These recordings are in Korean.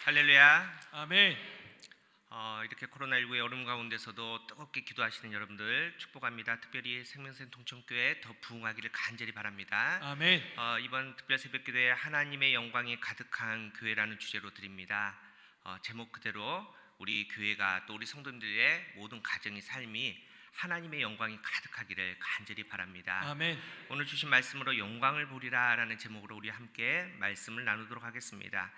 할렐루야. 아멘. 이렇게 코로나19의 어려움 가운데서도 뜨겁게 기도하시는 여러분들 축복합니다. 특별히 생명샘 동천교회 더 부흥하기를 간절히 바랍니다. 아멘. 이번 특별 새벽기도에 하나님의 영광이 가득한 교회라는 주제로 드립니다. 제목 그대로 우리 교회가 또 우리 성도들의 모든 가정의 삶이 하나님의 영광이 가득하기를 간절히 바랍니다. 아멘. 오늘 주신 말씀으로 영광을 보리라 라는 제목으로 우리 함께 말씀을 나누도록 하겠습니다.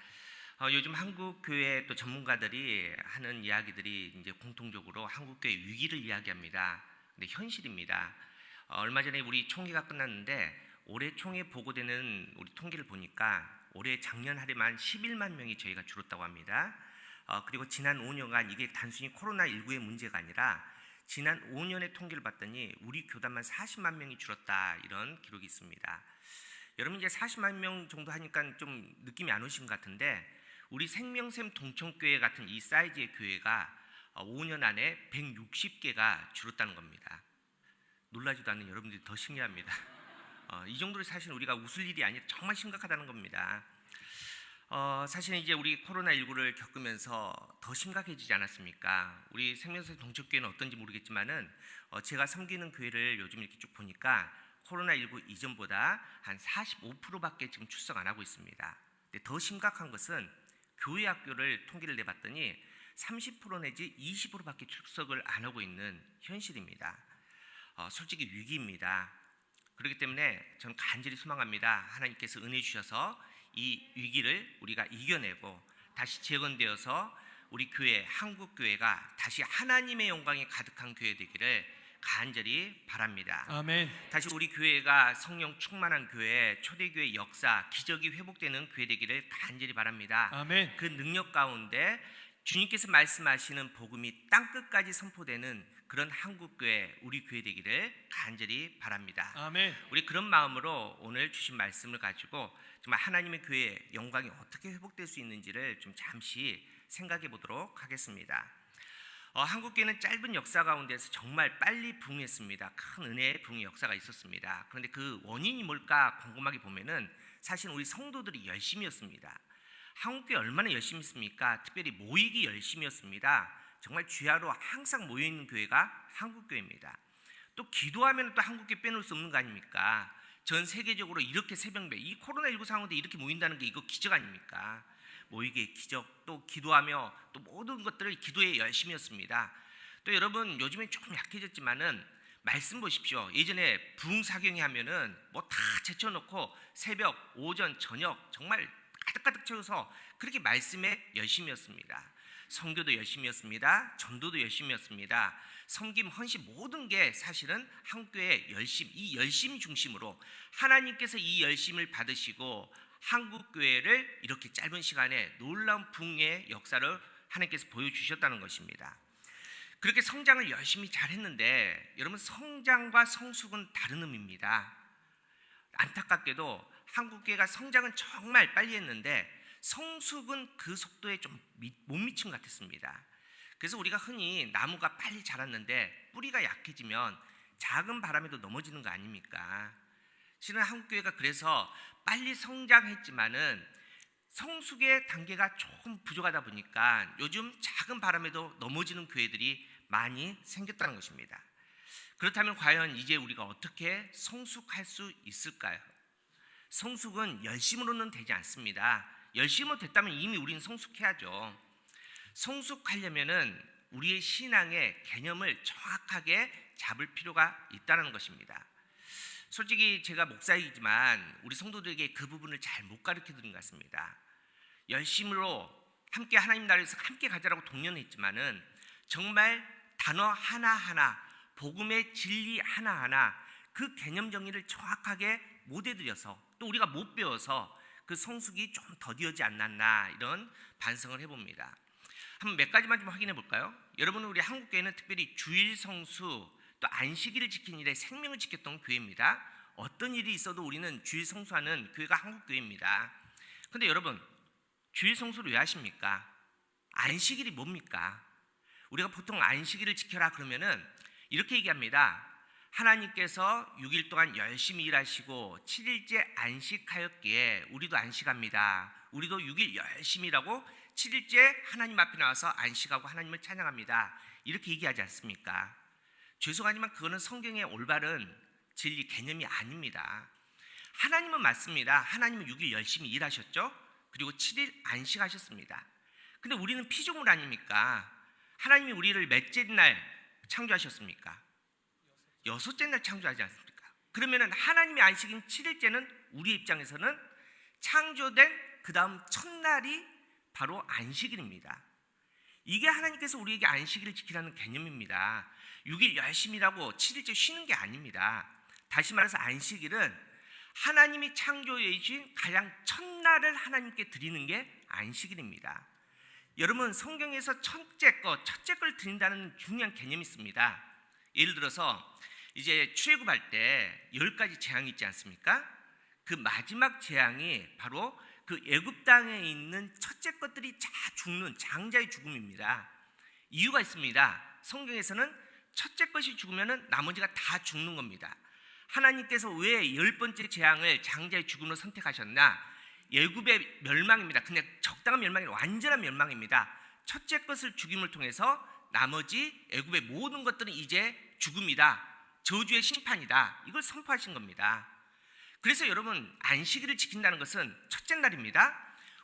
요즘 한국 교회 또 전문가들이 하는 이야기들이 이제 공통적으로 한국 교회 위기를 이야기합니다. 근데 현실입니다. 얼마 전에 우리 총회가 끝났는데 올해 총회 보고되는 우리 통계를 보니까 올해 작년 하루만 11만 명이 저희가 줄었다고 합니다. 그리고 지난 5년간 이게 단순히 코로나19의 문제가 아니라 지난 5년의 통계를 봤더니 우리 교단만 40만 명이 줄었다, 이런 기록이 있습니다. 여러분, 이제 40만 명 정도 하니까 좀 느낌이 안 오신 것 같은데 우리 생명샘 동천교회 같은 이 사이즈의 교회가 5년 안에 160개가 줄었다는 겁니다. 놀라지도 않는 여러분들이 더 신기합니다. 이 정도로 사실 우리가 웃을 일이 아니라 정말 심각하다는 겁니다. 사실 이제 우리 코로나19를 겪으면서 더 심각해지지 않았습니까? 우리 생명샘 동천교회는 어떤지 모르겠지만은 제가 섬기는 교회를 요즘 이렇게 쭉 보니까 코로나19 이전보다 한 45%밖에 지금 출석 안 하고 있습니다. 근데 더 심각한 것은 교회 학교를 통계를 내봤더니 30% 내지 20%밖에 출석을 안 하고 있는 현실입니다. 솔직히 위기입니다. 그렇기 때문에 저는 간절히 소망합니다. 하나님께서 은혜 주셔서 이 위기를 우리가 이겨내고 다시 재건되어서 우리 교회, 한국 교회가 다시 하나님의 영광이 가득한 교회 되기를 간절히 바랍니다. 아멘. 다시 우리 교회가 성령 충만한 교회, 초대교회 역사, 기적이 회복되는 교회 되기를 간절히 바랍니다. 아멘. 그 능력 가운데 주님께서 말씀하시는 복음이 땅끝까지 선포되는 그런 한국교회, 우리 교회 되기를 간절히 바랍니다. 아멘. 우리 그런 마음으로 오늘 주신 말씀을 가지고 정말 하나님의 교회의 영광이 어떻게 회복될 수 있는지를 좀 잠시 생각해 보도록 하겠습니다. 한국교회는 짧은 역사 가운데서 정말 빨리 부흥했습니다. 큰 은혜의 부흥의 역사가 있었습니다. 그런데 그 원인이 뭘까 궁금하게 보면은 사실 우리 성도들이 열심이었습니다. 한국교회 얼마나 열심히 했습니까? 특별히 모이기 열심이었습니다. 정말 주야로 항상 모여있는 교회가 한국교회입니다. 또 기도하면 또 한국교회 빼놓을 수 없는 거 아닙니까? 전 세계적으로 이렇게 새벽배, 이 코로나19 상황인데 이렇게 모인다는 게 이거 기적 아닙니까? 모이기의 기적, 또 기도하며 또 모든 것들을 기도에 열심이었습니다. 또 여러분, 요즘에 조금 약해졌지만은 말씀 보십시오. 예전에 부흥사경회 하면은 뭐 다 제쳐놓고 새벽, 오전, 저녁 정말 가득가득 채워서 그렇게 말씀에 열심이었습니다. 선교도 열심이었습니다. 전도도 열심이었습니다. 섬김, 헌신 모든 게 사실은 한국교회의 열심, 이 열심 중심으로 하나님께서 이 열심을 받으시고 한국교회를 이렇게 짧은 시간에 놀라운 부흥의 역사를 하나님께서 보여주셨다는 것입니다. 그렇게 성장을 열심히 잘했는데 여러분, 성장과 성숙은 다른 의미입니다. 안타깝게도 한국교회가 성장은 정말 빨리 했는데 성숙은 그 속도에 좀 못 미친 것 같았습니다. 그래서 우리가 흔히 나무가 빨리 자랐는데 뿌리가 약해지면 작은 바람에도 넘어지는 거 아닙니까? 실은 한국교회가 그래서 빨리 성장했지만은 성숙의 단계가 조금 부족하다 보니까 요즘 작은 바람에도 넘어지는 교회들이 많이 생겼다는 것입니다. 그렇다면 과연 이제 우리가 어떻게 성숙할 수 있을까요? 성숙은 열심으로는 되지 않습니다. 열심으로 됐다면 이미 우리는 성숙해야죠. 성숙하려면은 우리의 신앙의 개념을 정확하게 잡을 필요가 있다는 것입니다. 솔직히 제가 목사이지만 우리 성도들에게 그 부분을 잘 못 가르쳐 드린 것 같습니다. 열심으로 함께 하나님 나라에서 함께 가자라고 독려했지만은 정말 단어 하나하나, 복음의 진리 하나하나 그 개념 정리를 정확하게 못 해드려서 또 우리가 못 배워서 그 성숙이 좀 더디어지 않았나, 이런 반성을 해봅니다. 한번 몇 가지만 좀 확인해 볼까요? 여러분은 우리 한국교회는 특별히 주일 성수 또 안식일을 지키는 일에 생명을 지켰던 교회입니다. 어떤 일이 있어도 우리는 주일 성수하는 교회가 한국교회입니다. 근데 여러분, 주일 성수를 왜 하십니까? 안식일이 뭡니까? 우리가 보통 안식일을 지켜라 그러면은 이렇게 얘기합니다. 하나님께서 6일 동안 열심히 일하시고 7일째 안식하였기에 우리도 안식합니다. 우리도 6일 열심히 일하고 7일째 하나님 앞에 나와서 안식하고 하나님을 찬양합니다. 이렇게 얘기하지 않습니까? 죄송하지만 그거는 성경의 올바른 진리 개념이 아닙니다. 하나님은 맞습니다. 하나님은 6일 열심히 일하셨죠. 그리고 7일 안식하셨습니다. 근데 우리는 피조물 아닙니까? 하나님이 우리를 몇째 날 창조하셨습니까? 6째 날 창조하지 않습니까? 그러면 하나님의 안식인 7일째는 우리 입장에서는 창조된 그 다음 첫날이 바로 안식일입니다. 이게 하나님께서 우리에게 안식일을 지키라는 개념입니다. 6일 열심히 일하고 7일째 쉬는 게 아닙니다. 다시 말해서 안식일은 하나님이 창조해 주신 가장 첫날을 하나님께 드리는 게 안식일입니다. 여러분, 성경에서 첫째 걸 드린다는 중요한 개념이 있습니다. 예를 들어서 이제 출애굽할 때 10가지 재앙이 있지 않습니까? 그 마지막 재앙이 바로 그 애굽 땅에 있는 첫째 것들이 다 죽는 장자의 죽음입니다. 이유가 있습니다. 성경에서는 첫째 것이 죽으면 나머지가 다 죽는 겁니다. 하나님께서 왜 10번째 재앙을 장자의 죽음으로 선택하셨나? 애굽의 멸망입니다. 그냥 적당한 멸망이 아니라 완전한 멸망입니다. 첫째 것을 죽임을 통해서 나머지 애굽의 모든 것들은 이제 죽음이다, 저주의 심판이다, 이걸 선포하신 겁니다. 그래서 여러분, 안식일을 지킨다는 것은 첫째 날입니다.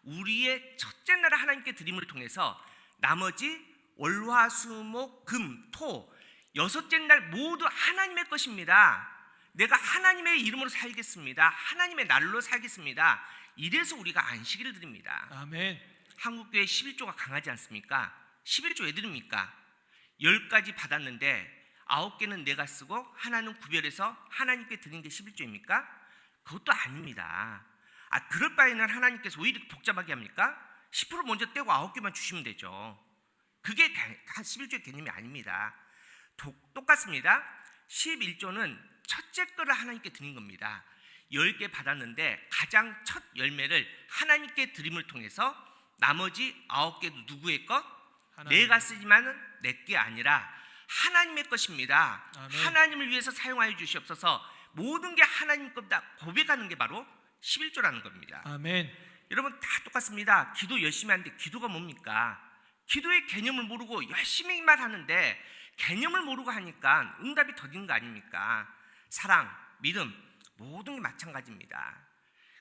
우리의 첫째 날을 하나님께 드림을 통해서 나머지 월, 화, 수, 목, 금, 토 6째 날 모두 하나님의 것입니다. 내가 하나님의 이름으로 살겠습니다. 하나님의 날로 살겠습니다. 이래서 우리가 안식일을 드립니다. 아멘. 한국교회 11조가 강하지 않습니까? 11조 왜 드립니까? 10가지 받았는데 9개는 내가 쓰고 하나는 구별해서 하나님께 드린 게 11조입니까? 그것도 아닙니다. 그럴 바에는 하나님께서 왜 이렇게 복잡하게 합니까? 10% 먼저 떼고 9개만 주시면 되죠. 그게 11조의 개념이 아닙니다. 똑같습니다. 11조는 첫째 거를 하나님께 드린 겁니다. 10개 받았는데 가장 첫 열매를 하나님께 드림을 통해서 나머지 9개도 누구의 것? 하나님. 내가 쓰지만은 내 게 아니라 하나님의 것입니다. 아멘. 하나님을 위해서 사용하여 주시옵소서. 모든 게 하나님 겁니다 고백하는 게 바로 11조라는 겁니다. 아멘. 여러분, 다 똑같습니다. 기도 열심히 하는데 기도가 뭡니까? 기도의 개념을 모르고 열심히만 하는데 개념을 모르고 하니까 응답이 더디는 거 아닙니까? 사랑, 믿음, 모든 게 마찬가지입니다.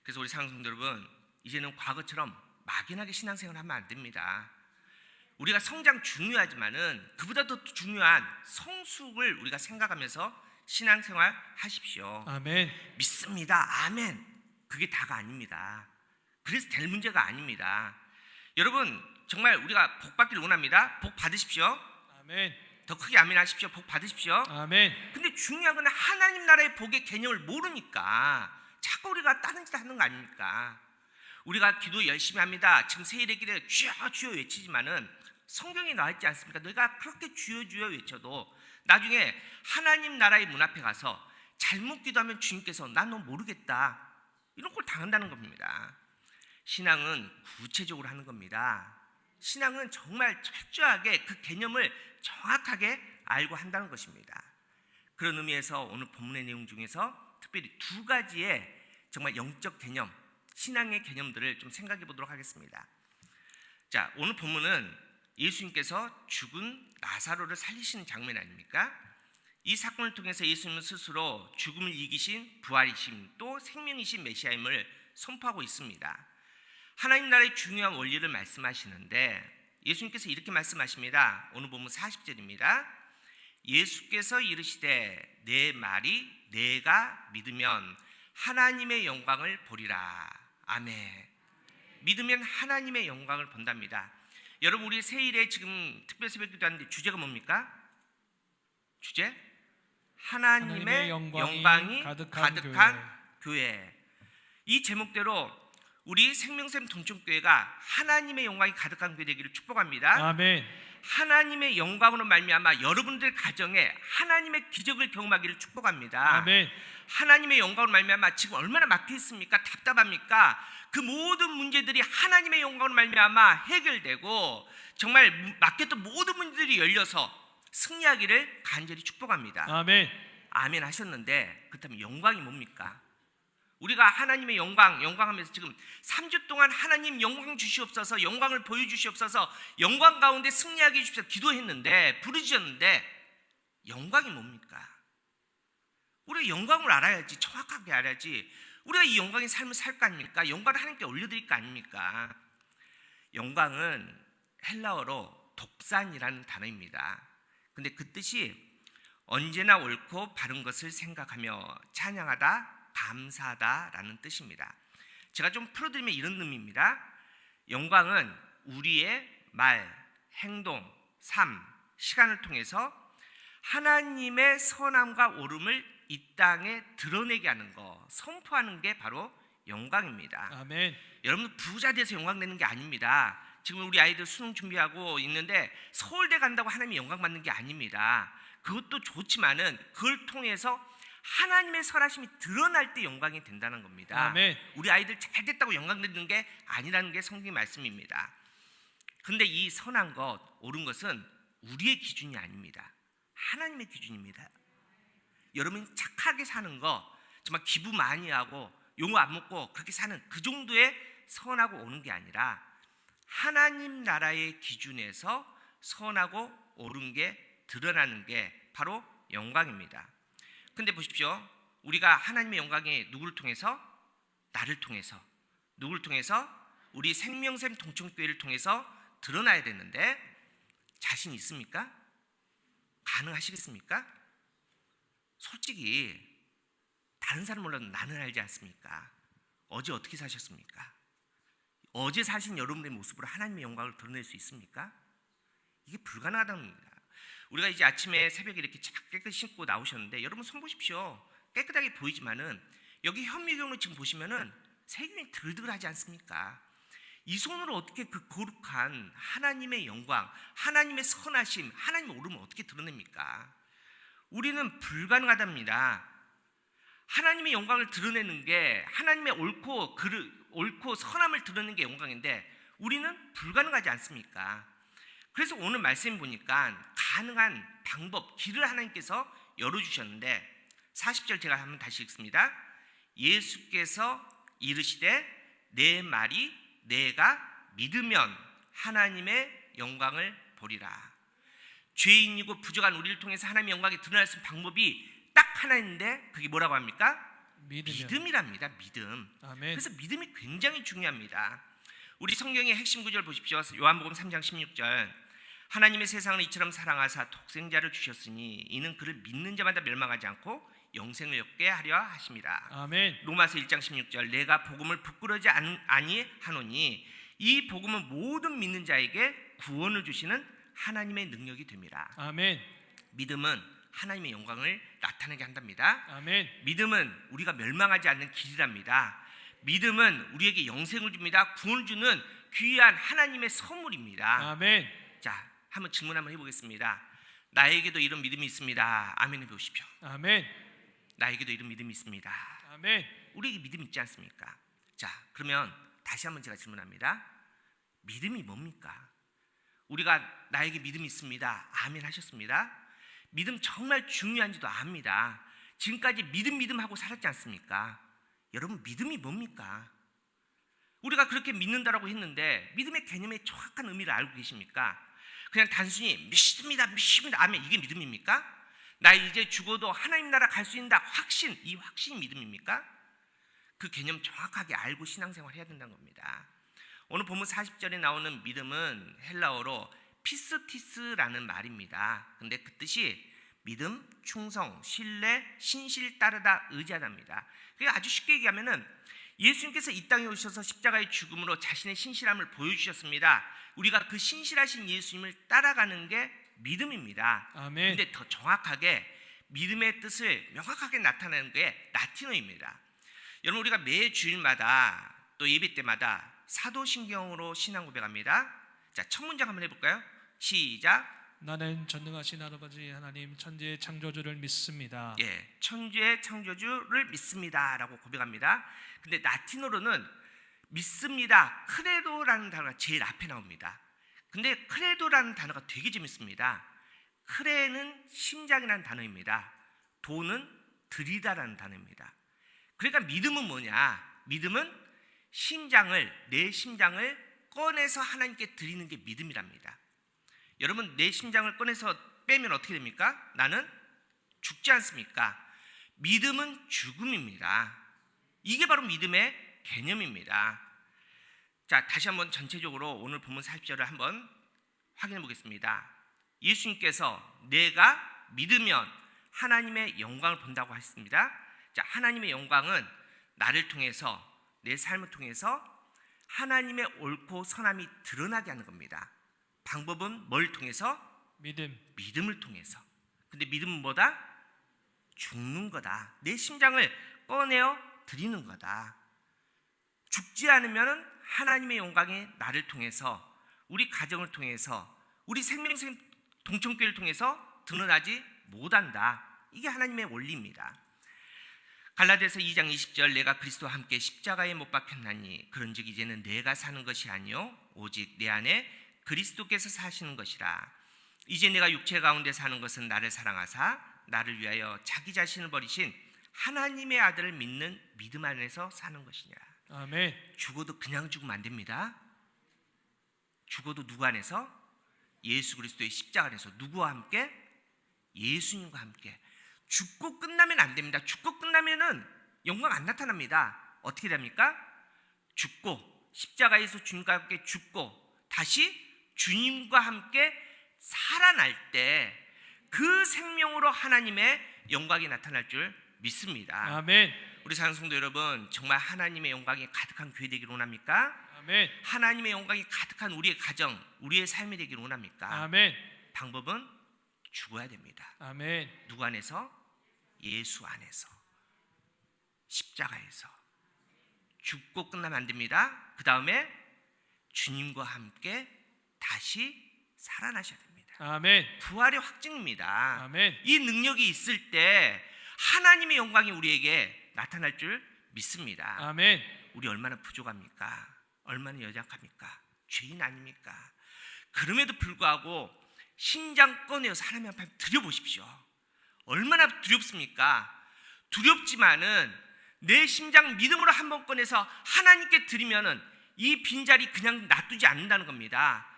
그래서 우리 사랑성도 여러분, 이제는 과거처럼 막연하게 신앙생활을 하면 안 됩니다. 우리가 성장 중요하지만은 그보다 더 중요한 성숙을 우리가 생각하면서 신앙생활 하십시오. 아멘. 믿습니다. 아멘. 그게 다가 아닙니다. 그래서 될 문제가 아닙니다. 여러분, 정말 우리가 복 받기를 원합니다. 복 받으십시오. 아멘. 더 크게 아멘 하십시오. 복 받으십시오. 아멘. 근데 중요한 건 하나님 나라의 복의 개념을 모르니까 자꾸 우리가 다른 짓 하는 거 아닙니까? 우리가 기도 열심히 합니다. 지금 세일의 길에 주여 주여 외치지만은 성경에 나와 있지 않습니까? 너희가 그렇게 주여 주여 외쳐도 나중에 하나님 나라의 문 앞에 가서 잘못 기도하면 주님께서 난 너 모르겠다, 이런 걸 당한다는 겁니다. 신앙은 구체적으로 하는 겁니다. 신앙은 정말 철저하게 그 개념을 정확하게 알고 한다는 것입니다. 그런 의미에서 오늘 본문의 내용 중에서 특별히 2가지의 정말 영적 개념, 신앙의 개념들을 좀 생각해 보도록 하겠습니다. 자, 오늘 본문은 예수님께서 죽은 나사로를 살리시는 장면 아닙니까? 이 사건을 통해서 예수님은 스스로 죽음을 이기신 부활이심, 또 생명이신 메시아임을 선포하고 있습니다. 하나님 나라의 중요한 원리를 말씀하시는데 예수님께서 이렇게 말씀하십니다. 오늘 본문 40절입니다. 예수께서 이르시되 내 말이 내가 믿으면 하나님의 영광을 보리라. 아멘. 믿으면 하나님의 영광을 본답니다. 여러분, 우리 세일에 지금 특별 새벽기도 하는데 주제가 뭡니까? 주제? 하나님의 영광이 가득한 교회. 이 제목대로 우리 생명샘 동천교회가 하나님의 영광이 가득한 교회 되기를 축복합니다. 아멘. 하나님의 영광으로 말미암아 여러분들 가정에 하나님의 기적을 경험하기를 축복합니다. 아멘. 하나님의 영광으로 말미암아 지금 얼마나 막혀 있습니까? 답답합니까? 그 모든 문제들이 하나님의 영광으로 말미암아 해결되고 정말 막혔던 모든 문제들이 열려서 승리하기를 간절히 축복합니다. 아멘. 아멘 하셨는데 그렇다면 영광이 뭡니까? 우리가 하나님의 영광하면서 지금 3주 동안 하나님 영광 주시옵소서, 영광을 보여주시옵소서, 영광 가운데 승리하게 해주십시오 기도했는데, 부르짖었는데 영광이 뭡니까? 우리가 영광을 알아야지, 정확하게 알아야지 우리가 이 영광의 삶을 살 거 아닙니까? 영광을 하나님께 올려드릴 거 아닙니까? 영광은 헬라어로 독산이라는 단어입니다. 근데 그 뜻이 언제나 옳고 바른 것을 생각하며 찬양하다, 감사하다라는 뜻입니다. 제가 좀 풀어드리면 이런 의미입니다. 영광은 우리의 말, 행동, 삶, 시간을 통해서 하나님의 선함과 옳음을 이 땅에 드러내게 하는 거, 선포하는 게 바로 영광입니다. 아멘. 여러분 부자 돼서 영광 내는 게 아닙니다. 지금 우리 아이들 수능 준비하고 있는데 서울대 간다고 하나님이 영광 받는 게 아닙니다. 그것도 좋지만은 그걸 통해서 하나님의 선하심이 드러날 때 영광이 된다는 겁니다. 아멘. 우리 아이들 잘 됐다고 영광 내는 게 아니라는 게 성경의 말씀입니다. 근데 이 선한 것, 옳은 것은 우리의 기준이 아닙니다. 하나님의 기준입니다. 여러분이 착하게 사는 거, 정말 기부 많이 하고 용어 안 먹고 그렇게 사는 그 정도의 선하고 옳은 게 아니라 하나님 나라의 기준에서 선하고 옳은 게 드러나는 게 바로 영광입니다. 근데 보십시오. 우리가 하나님의 영광이 누구를 통해서? 나를 통해서, 누구를 통해서? 우리 생명샘 동청교회를 통해서 드러나야 되는데 자신 있습니까? 가능하시겠습니까? 솔직히 다른 사람 몰라도 나는 알지 않습니까? 어제 어떻게 사셨습니까? 어제 사신 여러분의 모습으로 하나님의 영광을 드러낼 수 있습니까? 이게 불가능하다는 겁니다. 우리가 이제 아침에 새벽에 이렇게 깨끗이 신고 나오셨는데 여러분 손 보십시오. 깨끗하게 보이지만은 여기 현미경으로 지금 보시면은 세균이 들들하지 않습니까? 이 손으로 어떻게 그 거룩한 하나님의 영광, 하나님의 선하심, 하나님의 옳음을 어떻게 드러냅니까? 우리는 불가능하답니다. 하나님의 영광을 드러내는 게 하나님의 옳고 선함을 드러내는 게 영광인데 우리는 불가능하지 않습니까? 그래서 오늘 말씀 보니까 가능한 방법, 길을 하나님께서 열어주셨는데 40절 제가 한번 다시 읽습니다. 예수께서 이르시되 내 말이 내가 믿으면 하나님의 영광을 보리라. 죄인이고 부족한 우리를 통해서 하나님의 영광이 드러날 수 있는 방법이 딱 하나 있는데 그게 뭐라고 합니까? 믿음이랍니다. 믿음. 아멘. 그래서 믿음이 굉장히 중요합니다. 우리 성경의 핵심 구절 보십시오. 요한복음 3장 16절. 하나님의 세상을 이처럼 사랑하사 독생자를 주셨으니 이는 그를 믿는 자마다 멸망하지 않고 영생을 얻게 하려 하심이라. 아멘. 로마서 1장 16절. 내가 복음을 부끄러지 아니하노니 이 복음은 모든 믿는 자에게 구원을 주시는 하나님의 능력이 됨이라. 아멘. 믿음은 하나님의 영광을 나타내게 한답니다. 아멘. 믿음은 우리가 멸망하지 않는 길이랍니다. 믿음은 우리에게 영생을 줍니다. 구원을 주는 귀한 하나님의 선물입니다. 아멘. 자, 한번 질문 한번 해보겠습니다. 나에게도 이런 믿음이 있습니다. 아멘 해보십시오. 아멘. 나에게도 이런 믿음이 있습니다. 아멘. 우리에게 믿음 있지 않습니까? 자, 그러면 다시 한번 제가 질문합니다. 믿음이 뭡니까? 우리가 나에게 믿음이 있습니다. 아멘 하셨습니다. 믿음 정말 중요한지도 압니다. 지금까지 믿음 하고 살았지 않습니까? 여러분 믿음이 뭡니까? 우리가 그렇게 믿는다라고 했는데 믿음의 개념의 정확한 의미를 알고 계십니까? 그냥 단순히 믿습니다 아멘 이게 믿음입니까? 나 이제 죽어도 하나님 나라 갈 수 있다 확신, 이 확신이 믿음입니까? 그 개념 정확하게 알고 신앙생활 해야 된다는 겁니다. 오늘 본문 40절에 나오는 믿음은 헬라어로 피스티스라는 말입니다. 근데 그 뜻이 믿음, 충성, 신뢰, 신실 따르다, 의지하답니다. 그게 아주 쉽게 얘기하면은 예수님께서 이 땅에 오셔서 십자가의 죽음으로 자신의 신실함을 보여주셨습니다. 우리가 그 신실하신 예수님을 따라가는 게 믿음입니다. 아멘. 근데 더 정확하게 믿음의 뜻을 명확하게 나타내는 게 라틴어입니다. 여러분 우리가 매 주일마다 또 예배 때마다 사도신경으로 신앙 고백합니다. 자, 첫 문장 한번 해볼까요? 시작. 나는 전능하신 아버지 하나님 천지의 창조주를 믿습니다. 예, 천지의 창조주를 믿습니다라고 고백합니다. 근데 라틴어로는 믿습니다, 크레도라는 단어가 제일 앞에 나옵니다. 근데 크레도라는 단어가 되게 재밌습니다. 크레는 심장이라는 단어입니다. 도는 들이다라는 단어입니다. 그러니까 믿음은 뭐냐? 믿음은 내 심장을 꺼내서 하나님께 드리는 게 믿음이랍니다. 여러분, 내 심장을 꺼내서 빼면 어떻게 됩니까? 나는 죽지 않습니까? 믿음은 죽음입니다. 이게 바로 믿음의 개념입니다. 자, 다시 한번 전체적으로 오늘 본문 40절을 한번 확인해 보겠습니다. 예수님께서 내가 믿으면 하나님의 영광을 본다고 했습니다. 자, 하나님의 영광은 나를 통해서, 내 삶을 통해서 하나님의 옳고 선함이 드러나게 하는 겁니다. 방법은 뭘 통해서? 믿음을 통해서. 근데 믿음은 뭐다? 죽는 거다. 내 심장을 꺼내어 드리는 거다. 죽지 않으면 하나님의 영광이 나를 통해서, 우리 가정을 통해서, 우리 생명생 동천교회를 통해서 드러나지 못한다. 이게 하나님의 원리입니다. 갈라디아서 2장 20절 내가 그리스도와 함께 십자가에 못 박혔나니 그런즉 이제는 내가 사는 것이 아니요 오직 내 안에 그리스도께서 사시는 것이라. 이제 내가 육체 가운데 사는 것은 나를 사랑하사 나를 위하여 자기 자신을 버리신 하나님의 아들을 믿는 믿음 안에서 사는 것이니라. 아멘. 죽어도 그냥 죽으면 안 됩니다. 죽어도 누구 안에서? 예수 그리스도의 십자가 안에서. 누구와 함께? 예수님과 함께. 죽고 끝나면 안 됩니다. 죽고 끝나면은 영광 안 나타납니다. 어떻게 됩니까? 죽고 십자가에서 주님과 함께 죽고 다시 주님과 함께 살아날 때 그 생명으로 하나님의 영광이 나타날 줄 믿습니다. 아멘. 우리 사랑하는 성도 여러분, 정말 하나님의 영광이 가득한 교회 되기를 원합니까? 아멘. 하나님의 영광이 가득한 우리의 가정, 우리의 삶이 되기를 원합니까? 아멘. 방법은 죽어야 됩니다. 아멘. 누구 안에서? 예수 안에서, 십자가에서. 죽고 끝나면 안 됩니다. 그 다음에 주님과 함께 다시 살아나셔야 됩니다. 아멘. 부활의 확증입니다. 아멘. 이 능력이 있을 때 하나님의 영광이 우리에게 나타날 줄 믿습니다. 아멘. 우리 얼마나 부족합니까? 얼마나 연약합니까? 죄인 아닙니까? 그럼에도 불구하고 심장 꺼내어서 하나님 앞에 드려보십시오. 얼마나 두렵습니까? 두렵지만은 내 심장 믿음으로 한번 꺼내서 하나님께 드리면은 이 빈자리 그냥 놔두지 않는다는 겁니다.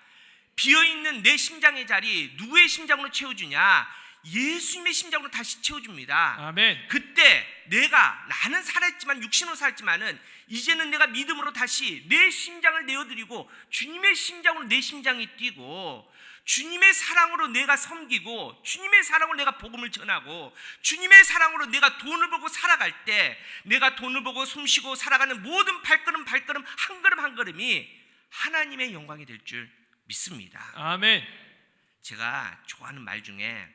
비어있는 내 심장의 자리 누구의 심장으로 채워주냐? 예수님의 심장으로 다시 채워줍니다. 아멘. 그때 나는 살았지만 육신으로 살았지만은 이제는 내가 믿음으로 다시 내 심장을 내어드리고 주님의 심장으로 내 심장이 뛰고 주님의 사랑으로 내가 섬기고 주님의 사랑으로 내가 복음을 전하고 주님의 사랑으로 내가 돈을 벌고 살아갈 때 내가 돈을 벌고 숨쉬고 살아가는 모든 발걸음 한 걸음 한 걸음이 하나님의 영광이 될 줄 믿습니다. 아멘. 제가 좋아하는 말 중에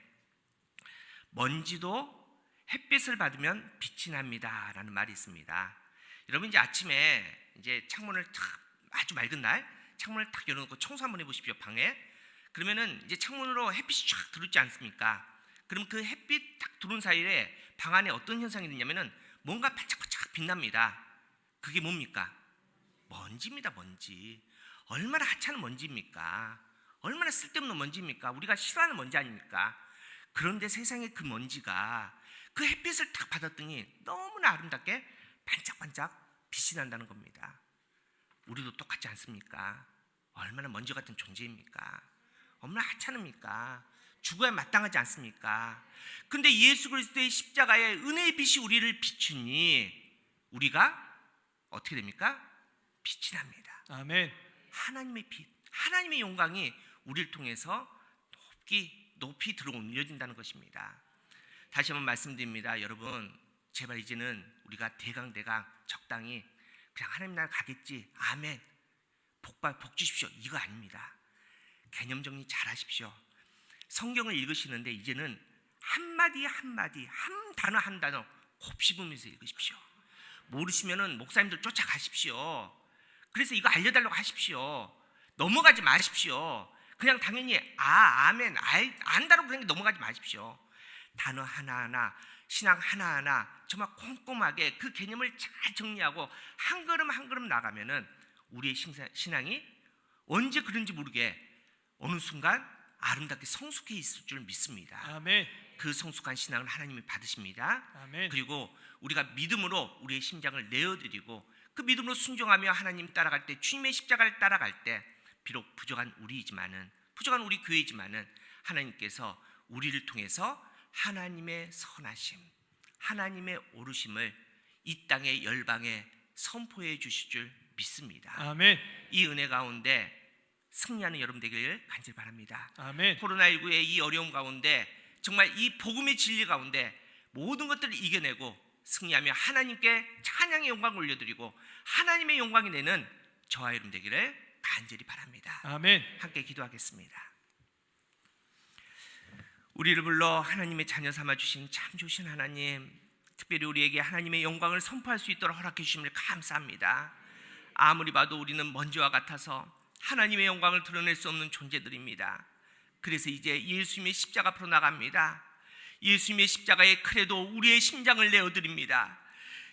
먼지도 햇빛을 받으면 빛이 납니다 라는 말이 있습니다. 여러분, 이제 아침에 이제 창문을 아주 맑은 날 창문을 탁 열어놓고 청소 한번 해보십시오. 방에. 그러면은 이제 창문으로 햇빛이 쫙 들어오지 않습니까? 그럼 그 햇빛 딱 들어온 사이에 방 안에 어떤 현상이 되냐면은 뭔가 반짝반짝 빛납니다. 그게 뭡니까? 먼지입니다. 먼지. 얼마나 하찮은 먼지입니까? 얼마나 쓸데없는 먼지입니까? 우리가 싫어하는 먼지 아닙니까? 그런데 세상에 그 먼지가 그 햇빛을 딱 받았더니 너무나 아름답게 반짝반짝 빛이 난다는 겁니다. 우리도 똑같지 않습니까? 얼마나 먼지 같은 존재입니까? 얼마나 하찮습니까? 죽어야 마땅하지 않습니까? 근데 예수 그리스도의 십자가의 은혜의 빛이 우리를 비추니 우리가 어떻게 됩니까? 빛이 납니다. 아멘. 하나님의 빛, 하나님의 영광이 우리를 통해서 높이 들어 올려진다는 것입니다. 다시 한번 말씀드립니다. 여러분, 제발 이제는 우리가 대강 적당히 그냥 하나님 나라 가겠지, 아멘, 복 주십시오, 이거 아닙니다. 개념 정리 잘 하십시오. 성경을 읽으시는데 이제는 한마디 한마디, 한 단어 곱씹으면서 읽으십시오. 모르시면은 목사님들 쫓아가십시오. 그래서 이거 알려달라고 하십시오. 넘어가지 마십시오. 그냥 당연히 아멘, 안다고 그냥 넘어가지 마십시오. 단어 하나하나, 신앙 하나하나 정말 꼼꼼하게 그 개념을 잘 정리하고 한 걸음 한 걸음 나가면은 우리의 신앙이 언제 그런지 모르게 어느 순간 아름답게 성숙해 있을 줄 믿습니다. 아멘. 그 성숙한 신앙을 하나님이 받으십니다. 아멘. 그리고 우리가 믿음으로 우리의 심장을 내어드리고 그 믿음으로 순종하며 하나님 따라갈 때, 주님의 십자가를 따라갈 때, 비록 부족한 우리 교회이지만은 하나님께서 우리를 통해서 하나님의 선하심, 하나님의 오르심을 이 땅의 열방에 선포해 주실 줄 믿습니다. 아멘. 이 은혜 가운데 승리하는 여러분 되기를 간절히 바랍니다. 아멘. 코로나19의 이 어려움 가운데 정말 이 복음의 진리 가운데 모든 것들을 이겨내고 승리하며 하나님께 찬양의 영광을 올려드리고 하나님의 영광이 되는 저와 여러분 되기를 간절히 바랍니다. 아멘. 함께 기도하겠습니다. 우리를 불러 하나님의 자녀 삼아주신 참 좋으신 하나님, 특별히 우리에게 하나님의 영광을 선포할 수 있도록 허락해 주심을 감사합니다. 아무리 봐도 우리는 먼지와 같아서 하나님의 영광을 드러낼 수 없는 존재들입니다. 그래서 이제 예수님의 십자가 앞으로 나갑니다. 예수님의 십자가의 크레도 우리의 심장을 내어드립니다.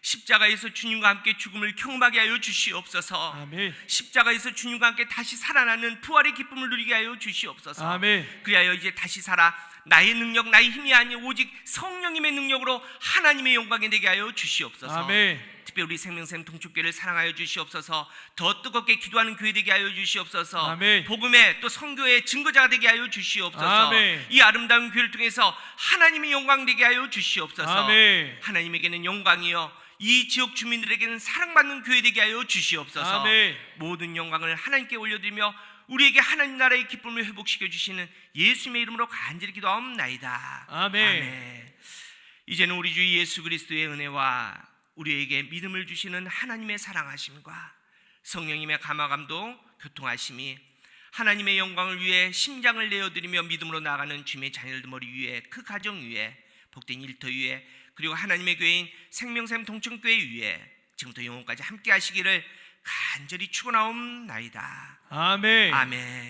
십자가에서 주님과 함께 죽음을 경험하게 하여 주시옵소서. 아멘. 십자가에서 주님과 함께 다시 살아나는 부활의 기쁨을 누리게 하여 주시옵소서. 아멘. 그리하여 이제 다시 살아 나의 능력, 나의 힘이 아닌 오직 성령님의 능력으로 하나님의 영광이 되게 하여 주시옵소서. 아멘. 특별히 우리 생명샘 동축교회를 사랑하여 주시옵소서. 더 뜨겁게 기도하는 교회 되게 하여 주시옵소서. 아멘. 복음의 또 선교의 증거자가 되게 하여 주시옵소서. 아멘. 이 아름다운 교회를 통해서 하나님의 영광 되게 하여 주시옵소서. 아멘. 하나님에게는 영광이요 이 지역 주민들에게는 사랑받는 교회 되게 하여 주시옵소서. 아멘. 모든 영광을 하나님께 올려드리며 우리에게 하나님 나라의 기쁨을 회복시켜 주시는 예수님의 이름으로 간절히 기도하옵나이다. 아멘. 이제는 우리 주 예수 그리스도의 은혜와 우리에게 믿음을 주시는 하나님의 사랑하심과 성령님의 감화감동 교통하심이 하나님의 영광을 위해 심장을 내어드리며 믿음으로 나아가는 주님의 자녀들 머리 위에, 그 가정 위에, 복된 일터 위에, 그리고 하나님의 교회인 생명샘 동천교회 위에 지금부터 영원까지 함께 하시기를 간절히 축원하옵나이다. 아멘. 아멘.